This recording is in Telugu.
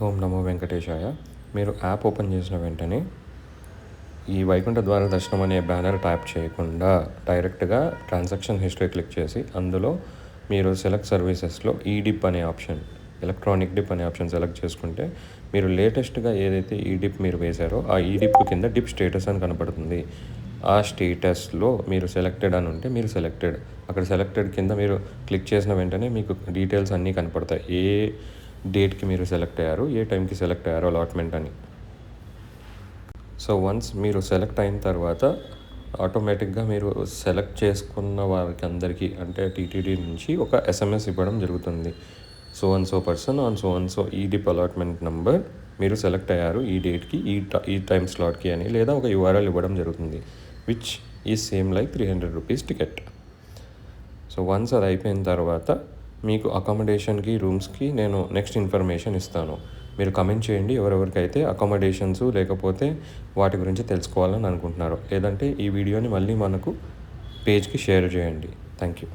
ఓం నమో వెంకటేశాయ. మీరు యాప్ ఓపెన్ చేసిన వెంటనే ఈ వైకుంఠ ద్వార దర్శనం అనే బ్యానర్ ట్యాప్ చేయకుండా డైరెక్ట్గా ట్రాన్సాక్షన్ హిస్టరీ క్లిక్ చేసి అందులో మీరు సెలెక్ట్ సర్వీసెస్లో ఈడిప్ అనే ఆప్షన్, ఎలక్ట్రానిక్ డిప్ అనే ఆప్షన్ సెలెక్ట్ చేసుకుంటే మీరు లేటెస్ట్గా ఏదైతే ఈడిప్ మీరు వేశారో ఆ ఈడిప్ కింద డిప్ స్టేటస్ అని కనపడుతుంది. ఆ స్టేటస్లో మీరు సెలెక్టెడ్ అని ఉంటే మీరు సెలెక్టెడ్, అక్కడ సెలెక్టెడ్ కింద మీరు క్లిక్ చేసిన వెంటనే మీకు డీటెయిల్స్ అన్నీ కనపడతాయి. ఏ డేట్కి మీరు సెలెక్ట్ అయ్యారు, ఏ టైంకి సెలెక్ట్ అయ్యారో అలాట్మెంట్ అని. సో వన్స్ మీరు సెలెక్ట్ అయిన తర్వాత ఆటోమేటిక్గా మీరు సెలెక్ట్ చేసుకున్న వారికి అందరికీ అంటే టీటీడీ నుంచి ఒక SMS ఇవ్వడం జరుగుతుంది. So and so person on so and so ఈ డిప్ అలాట్మెంట్ నెంబర్ మీరు సెలెక్ట్ అయ్యారు ఈ డేట్కి ఈ టైం స్లాట్కి అని, లేదా ఒక URL ఇవ్వడం జరుగుతుంది which is same like 300 rupees ticket. So once అది అయిపోయిన తర్వాత మీకు అకామిడేషన్కి, రూమ్స్కి నేను నెక్స్ట్ ఇన్ఫర్మేషన్ ఇస్తాను. మీరు కమెంట్ చేయండి ఎవరెవరికైతే అకామిడేషన్స్ లేకపోతే వాటి గురించి తెలుసుకోవాలని అనుకుంటున్నారో, లేదంటే ఈ వీడియోని మళ్ళీ మనకు పేజ్కి షేర్ చేయండి. Thank you.